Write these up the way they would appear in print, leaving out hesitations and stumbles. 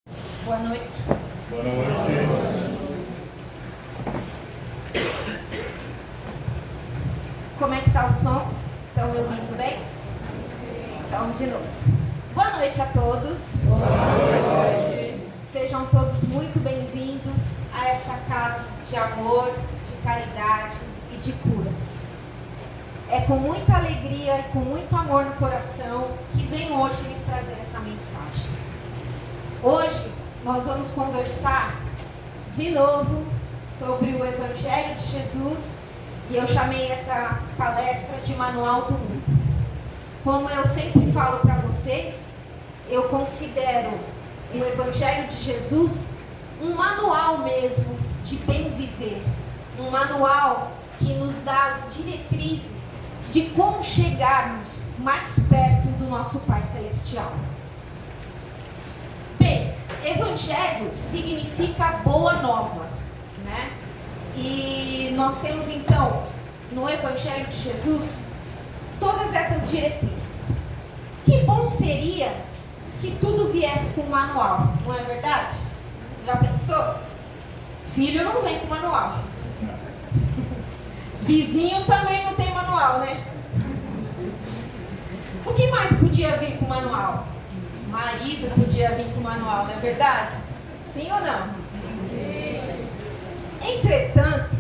Boa noite. Boa noite. Como é que tá o som? Estão me ouvindo bem? Então, de novo. Boa noite a todos. Boa noite. Sejam todos muito bem-vindos a essa casa de amor, de caridade e de cura. É com muita alegria e com muito amor no coração que venho hoje lhes trazer essa mensagem. Hoje nós vamos conversar de novo sobre o Evangelho de Jesus e eu chamei essa palestra de Manual do Mundo. Como eu sempre falo para vocês, eu considero o Evangelho de Jesus um manual mesmo de bem viver, um manual que nos dá as diretrizes de como chegarmos mais perto do nosso Pai Celestial. Bem, Evangelho significa boa nova, né? E nós temos então, no Evangelho de Jesus, todas essas diretrizes. Que bom seria se tudo viesse com manual, não é verdade? Já pensou? Filho não vem com manual. Vizinho também não tem manual, né? O que mais podia vir com manual? Marido podia vir com manual, não é verdade? Sim ou não? Sim. Entretanto,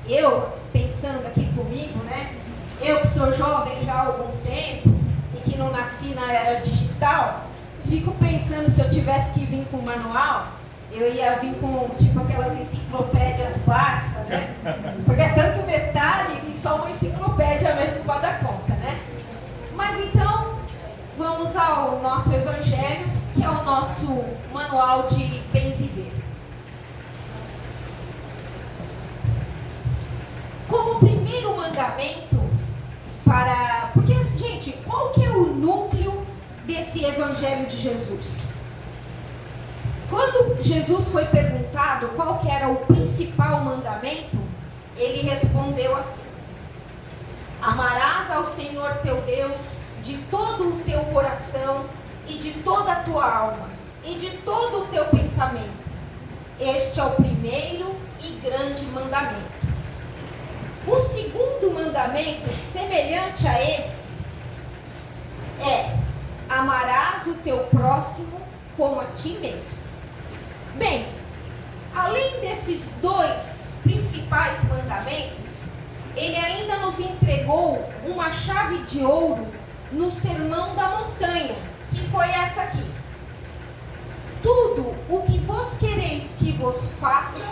eu, pensando aqui comigo, né? Eu que sou jovem já há algum tempo e que não nasci na era digital, fico pensando, se eu tivesse que vir com manual, eu ia vir com tipo aquelas enciclopédias Barça, né? Porque é tanto detalhe que só uma enciclopédia mesmo pode dar conta, né? Mas então, vamos ao nosso Evangelho, que é o nosso manual de bem viver. Como primeiro mandamento porque, gente, qual que é o núcleo desse Evangelho de Jesus? Quando Jesus foi perguntado qual que era o principal mandamento, ele respondeu assim: amarás ao Senhor teu Deus de todo o teu coração e de toda a tua alma e de todo o teu pensamento. Este é o primeiro e grande mandamento. O segundo mandamento, semelhante a esse, é: amarás o teu próximo como a ti mesmo. Bem, além desses dois principais mandamentos, ele ainda nos entregou uma chave de ouro no Sermão da Montanha, que foi essa aqui: tudo o que vos quereis que vos faça,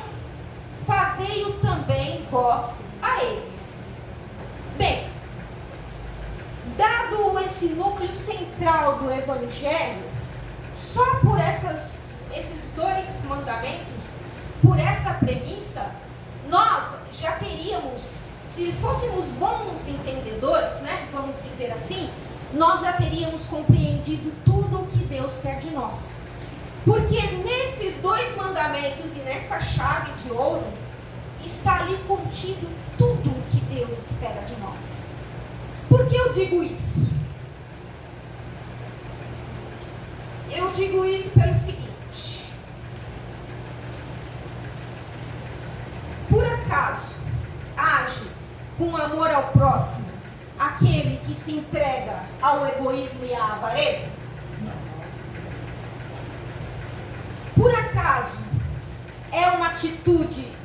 fazei-o também vós a eles. Bem, dado esse núcleo central do Evangelho, só por esses dois mandamentos, por essa premissa, nós já teríamos, se fôssemos bons entendedores, né, vamos dizer assim, nós já teríamos compreendido tudo o que Deus quer de nós. Porque nesses dois mandamentos e nessa chave de ouro, está ali contido tudo o que Deus espera de nós. Por que eu digo isso? Eu digo isso pelo seguinte: por acaso age com amor ao próximo aquele que se entrega ao egoísmo e à avareza? Por acaso é uma atitude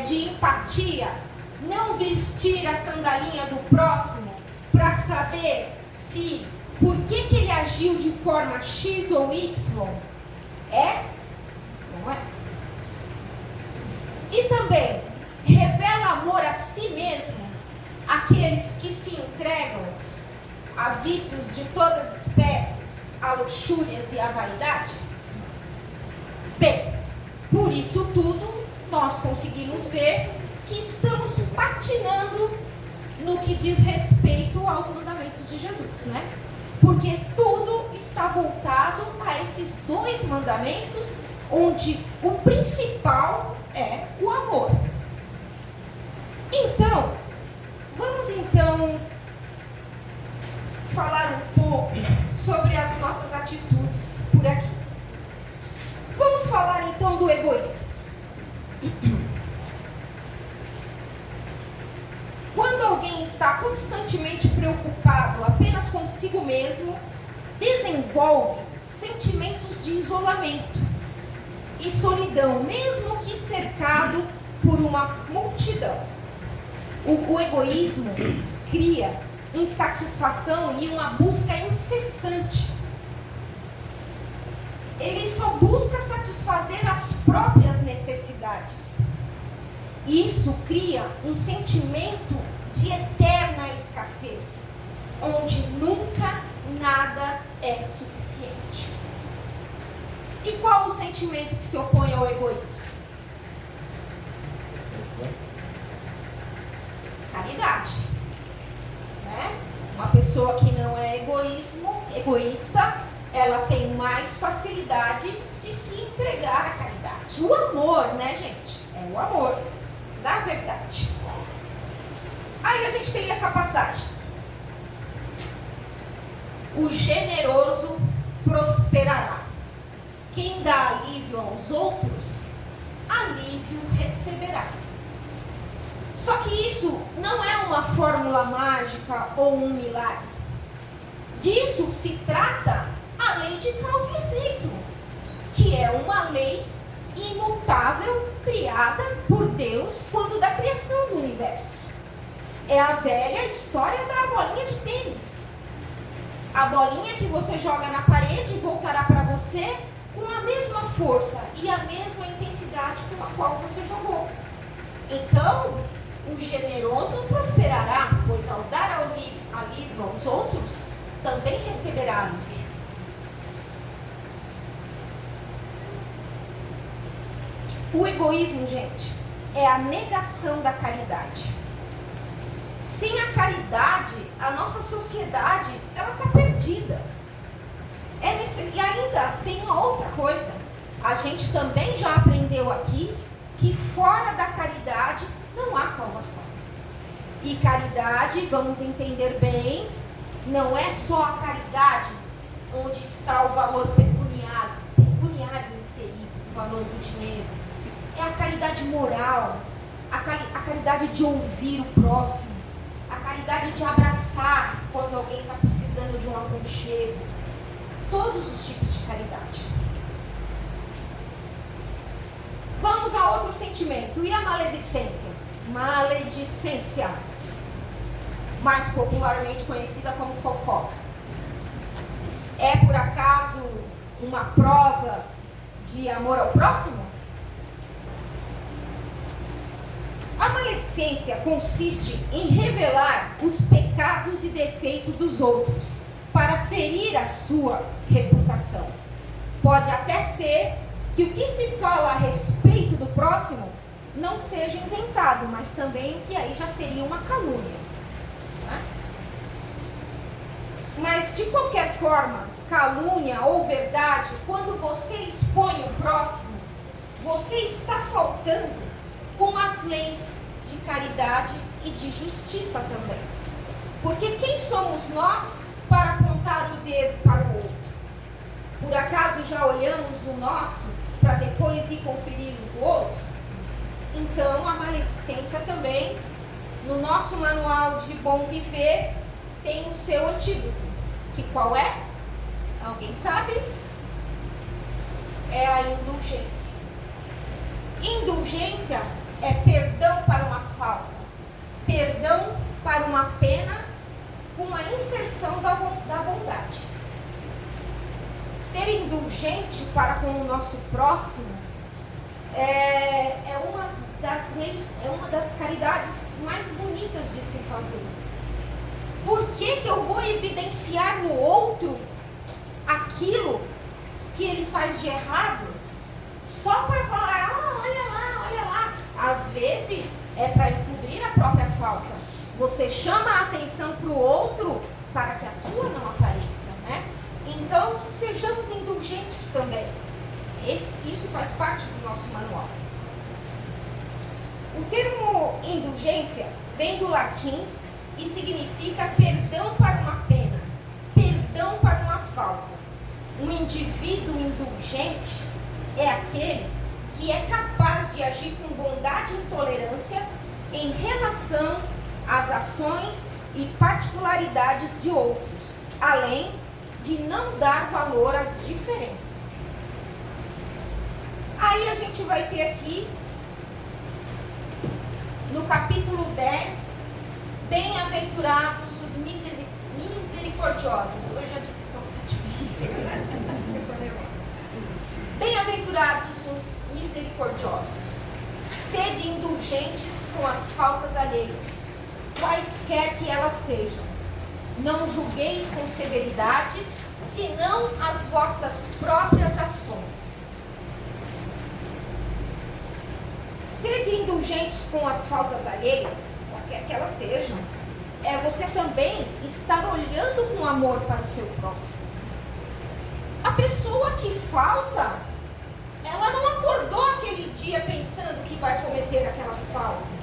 de empatia não vestir a sandalinha do próximo para saber se por que ele agiu de forma X ou Y? É? Não é? E também revela amor a si mesmo aqueles que se entregam a vícios de todas as espécies, a luxúrias e a vaidade? Bem, por isso tudo, nós conseguimos ver que estamos patinando no que diz respeito aos mandamentos de Jesus, né? Porque tudo está voltado a esses dois mandamentos, onde o principal é o amor. Então, vamos falar um pouco sobre as nossas atitudes por aqui. está constantemente preocupado apenas consigo mesmo, desenvolve sentimentos de isolamento e solidão, mesmo que cercado por uma multidão. O egoísmo cria insatisfação e uma busca incessante. Ele só busca satisfazer as próprias necessidades. Isso cria um sentimento de eterna escassez, onde nunca nada é suficiente. E qual o sentimento que se opõe ao egoísmo? Caridade. Né? Uma pessoa que não é egoísta, ela tem mais facilidade de se entregar à caridade. O amor, né, gente? É o amor, na verdade. Aí a gente tem essa passagem. O generoso prosperará. Quem dá alívio aos outros, alívio receberá. Só que isso não é uma fórmula mágica ou um milagre. Disso se trata a lei de causa e efeito, que é uma lei imutável criada por Deus quando da criação do universo. É a velha história da bolinha de tênis. A bolinha que você joga na parede voltará para você com a mesma força e a mesma intensidade com a qual você jogou. Então, o generoso prosperará, pois ao dar alívio aos outros, também receberá alívio. O egoísmo, gente, é a negação da caridade. Sem a caridade, a nossa sociedade, ela está perdida. E ainda tem outra coisa. A gente também já aprendeu aqui que fora da caridade não há salvação. E caridade, vamos entender bem, não é só a caridade onde está o valor pecuniário inserido, o valor do dinheiro. É a caridade moral, a caridade de ouvir o próximo, a caridade de abraçar quando alguém está precisando de um aconchego. Todos os tipos de caridade. Vamos a outro sentimento. E a maledicência? Maledicência, mais popularmente conhecida como fofoca. É por acaso uma prova de amor ao próximo? A maledicência consiste em revelar os pecados e defeitos dos outros para ferir a sua reputação. Pode até ser que o que se fala a respeito do próximo não seja inventado, mas também que aí já seria uma calúnia. Né? Mas de qualquer forma, calúnia ou verdade, quando você expõe o próximo, você está faltando com as leis de caridade e de justiça também. Porque quem somos nós para apontar o dedo para o outro? Por acaso já olhamos o nosso para depois ir conferir o do outro? Então a maledicência também, no nosso manual de bom viver, tem o seu antídoto. Que qual é? Alguém sabe? É a indulgência. Indulgência é perdão para uma falta, perdão para uma pena com a inserção da bondade. Ser indulgente para com o nosso próximo é uma das caridades mais bonitas de se fazer. Por que eu vou evidenciar no outro aquilo que ele faz de errado só para falar, olha lá. Às vezes é para encobrir a própria falta. Você chama a atenção para o outro para que a sua não apareça, né? Então, sejamos indulgentes também. Isso faz parte do nosso manual. O termo indulgência vem do latim e significa perdão para uma pena, perdão para uma falta. Um indivíduo indulgente é aquele que é capaz de agir com bondade e tolerância em relação as ações e particularidades de outros, além de não dar valor às diferenças. Aí a gente vai ter aqui, no capítulo 10, bem-aventurados os misericordiosos. Hoje a dicção está difícil, né? Acho que eu tô nervosa. Bem-aventurados os misericordiosos. Sede indulgentes com as faltas alheias, quaisquer que elas sejam. Não julgueis com severidade, senão as vossas próprias ações. Sede indulgentes com as faltas alheias, qualquer que elas sejam, é você também estar olhando com amor para o seu próximo. A pessoa que falta, ela não acordou aquele dia pensando que vai cometer aquela falta.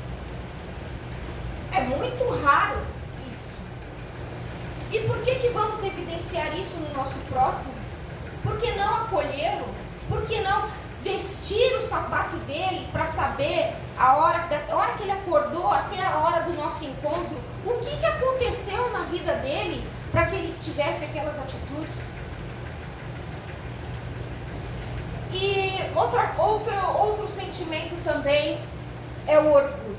É muito raro isso. E por que vamos evidenciar isso no nosso próximo? Por que não acolhê-lo? Por que não vestir o sapato dele para saber a hora que ele acordou até a hora do nosso encontro, o que aconteceu na vida dele para que ele tivesse aquelas atitudes? E outro sentimento também é o orgulho.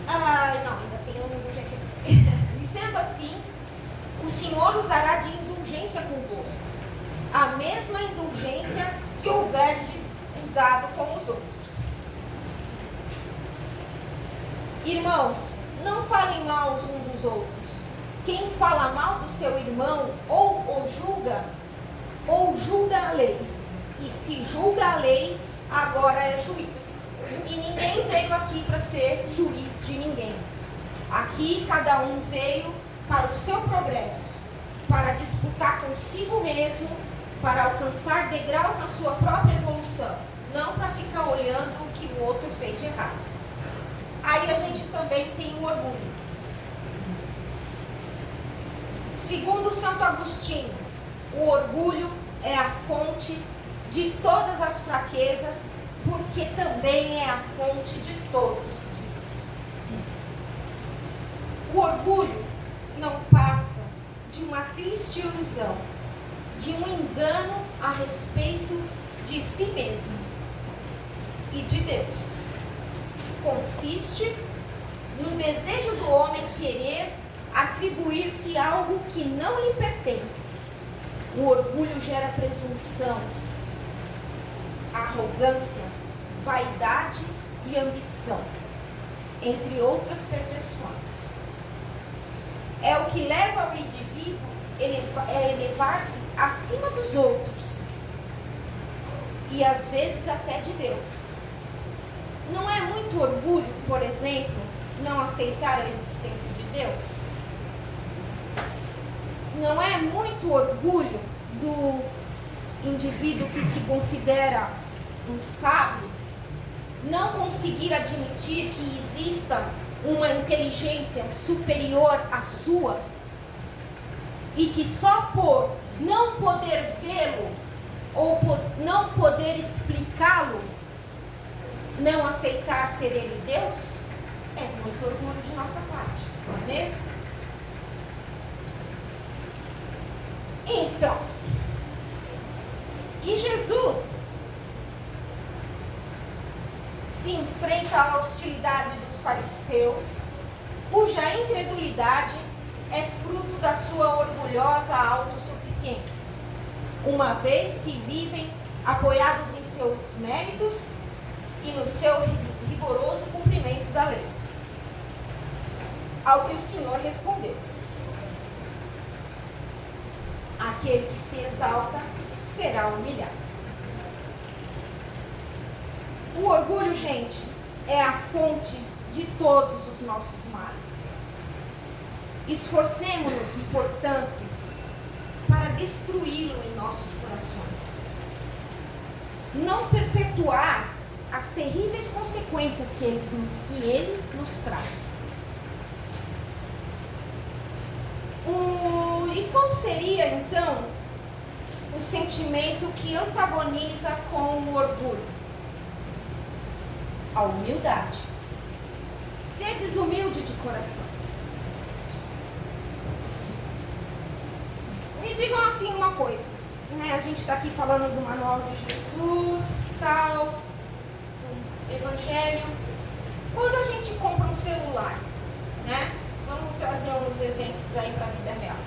Ainda tem uma indulgência aqui. E sendo assim, o Senhor usará de indulgência convosco, a mesma indulgência que houverdes usado com os outros. Irmãos, não falem mal uns dos outros. Quem fala mal do seu irmão ou julga a lei. E se julga a lei, agora é juiz. E ninguém veio aqui para ser juiz de ninguém. Aqui cada um veio para o seu progresso, para disputar consigo mesmo, para alcançar degraus na sua própria evolução, não para ficar olhando o que o outro fez de errado. Aí a gente também tem o orgulho. Segundo Santo Agostinho, o orgulho é a fonte de todas as fraquezas, porque também é a fonte de todos os vícios. O orgulho não passa de uma triste ilusão, de um engano a respeito de si mesmo e de Deus. Consiste no desejo do homem querer atribuir-se algo que não lhe pertence. O orgulho gera presunção, arrogância, vaidade e ambição, entre outras perversões. É o que leva o indivíduo a elevar-se acima dos outros e às vezes até de Deus. Não é muito orgulho, por exemplo, não aceitar a existência de Deus? Não é muito orgulho do indivíduo que se considera um sábio não conseguir admitir que exista uma inteligência superior à sua e que só por não poder vê-lo ou não poder explicá-lo, não aceitar ser ele Deus? É muito orgulho de nossa parte, não é mesmo? Então, e Jesus se enfrenta à hostilidade dos fariseus, cuja incredulidade é fruto da sua orgulhosa autossuficiência, uma vez que vivem apoiados em seus méritos e no seu rigoroso cumprimento da lei. Ao que o Senhor respondeu: aquele que se exalta será humilhado. O orgulho, gente, é a fonte de todos os nossos males. Esforcemo-nos, portanto, para destruí-lo em nossos corações. Não perpetuar as terríveis consequências que ele nos traz. E qual seria, então, o sentimento que antagoniza com o orgulho? a humildade. Sedes humilde de coração. Me digam assim uma coisa, né? A gente está aqui falando do manual de Jesus, tal, do Evangelho. Quando a gente compra um celular, né? Vamos trazer alguns exemplos aí para a vida real.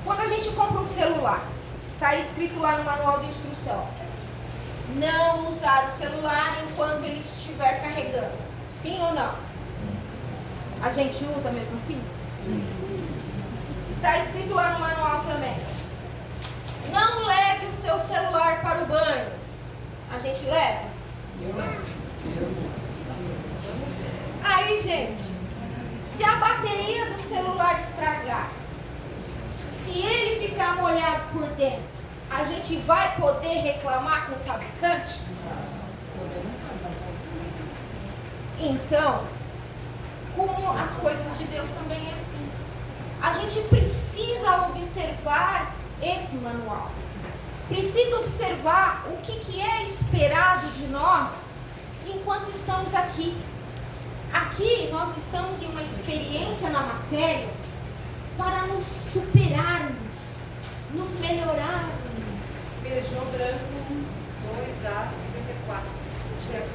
Quando a gente compra um celular, está escrito lá no manual de instrução: não usar o celular enquanto ele estiver carregando. Sim ou não? A gente usa mesmo assim? Está escrito lá no manual também: não leve o seu celular para o banho. A gente leva? Aí, gente, se a bateria do celular estragar, se ele ficar molhado por dentro, a gente vai poder reclamar com o fabricante? Então, como as coisas de Deus também é assim. A gente precisa observar esse manual. Precisa observar o que é esperado de nós enquanto estamos aqui. Aqui nós estamos em uma experiência na matéria para nos superarmos, nos melhorarmos. Feijão branco 2A 34. Se tiver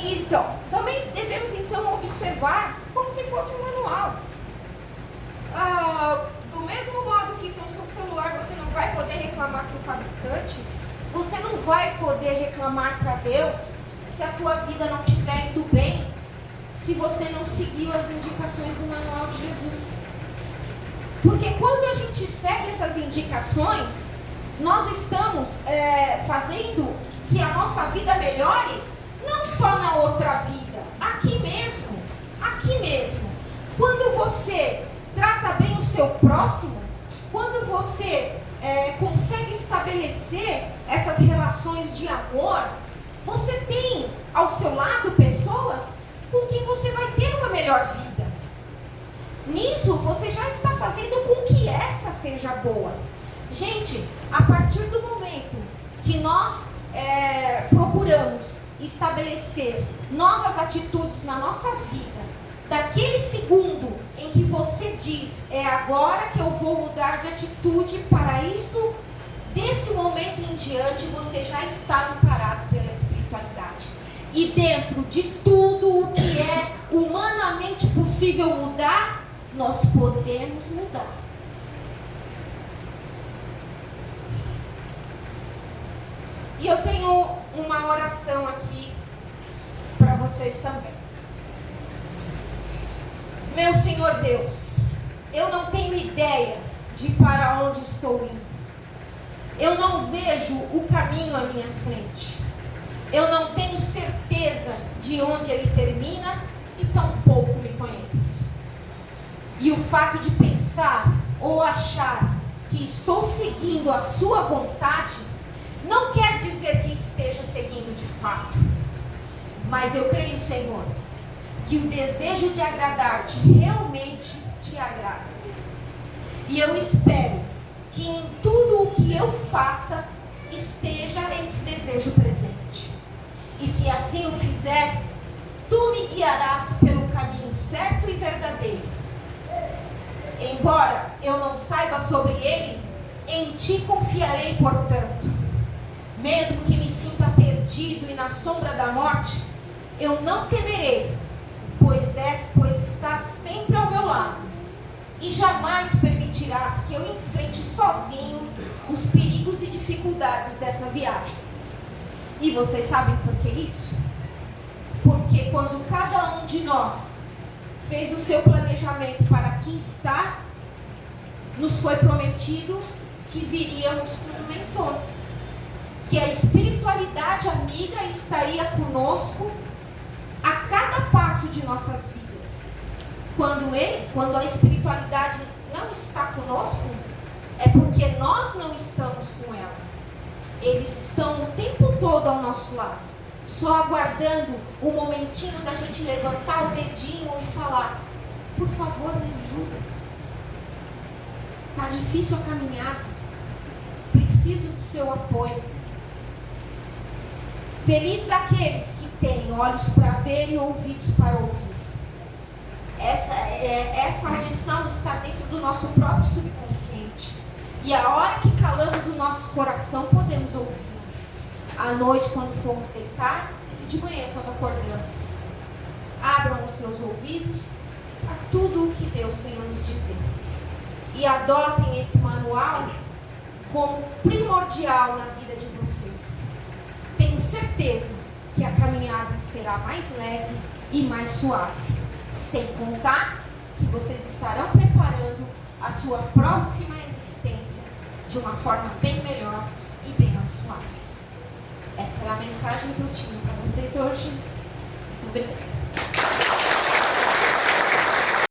Então, também devemos então observar como se fosse um manual. Do mesmo modo que com o seu celular você não vai poder reclamar com o fabricante, você não vai poder reclamar para Deus se a tua vida não estiver indo bem, se você não seguiu as indicações do manual de Jesus. Porque quando a gente segue essas indicações, nós estamos fazendo que a nossa vida melhore, não só na outra vida, aqui mesmo. Quando você trata bem o seu próximo, quando você consegue estabelecer essas relações de amor, você tem ao seu lado pessoas com quem você vai ter uma melhor vida. Nisso, você já está fazendo com que essa seja boa. Gente, a partir do momento que nós procuramos estabelecer novas atitudes na nossa vida, daquele segundo em que você diz, é agora que eu vou mudar de atitude para isso, desse momento em diante você já está amparado pela espiritualidade. E dentro de tudo o que é humanamente possível mudar, nós podemos mudar. E eu tenho uma oração aqui para vocês também. Meu Senhor Deus, eu não tenho ideia de para onde estou indo. Eu não vejo o caminho à minha frente. Eu não tenho certeza de onde ele termina e tampouco me conheço. E o fato de pensar ou achar que estou seguindo a sua vontade não quer dizer que esteja seguindo de fato. Mas eu creio, Senhor, que o desejo de agradar-te realmente te agrada. E eu espero que em tudo o que eu faça esteja esse desejo presente. E se assim o fizer, tu me guiarás pelo caminho certo e verdadeiro. Embora eu não saiba sobre ele, em ti confiarei, portanto. Mesmo que me sinta perdido e na sombra da morte, eu não temerei, pois estás sempre ao meu lado, e jamais permitirás que eu enfrente sozinho os perigos e dificuldades dessa viagem. E vocês sabem por que isso? Porque quando cada um de nós fez o seu planejamento para aqui estar, nos foi prometido que viríamos com um mentor, que a espiritualidade amiga estaria conosco a cada passo de nossas vidas. Quando a espiritualidade não está conosco, é porque nós não estamos com ela. Eles estão o tempo todo ao nosso lado, só aguardando o momentinho da gente levantar o dedinho e falar: por favor, me ajuda. Está difícil a caminhada. Preciso do seu apoio. Feliz daqueles que têm olhos para ver e ouvidos para ouvir. Essa audição está dentro do nosso próprio subconsciente. E a hora que calamos o nosso coração, podemos ouvir. À noite, quando formos deitar, e de manhã, quando acordamos. Abram os seus ouvidos a tudo o que Deus tem a nos dizer. E adotem esse manual como primordial na vida de vocês. Tenho certeza que a caminhada será mais leve e mais suave. Sem contar que vocês estarão preparando a sua próxima existência de uma forma bem melhor e bem mais suave. Essa era a mensagem que eu tinha para vocês hoje. Obrigada.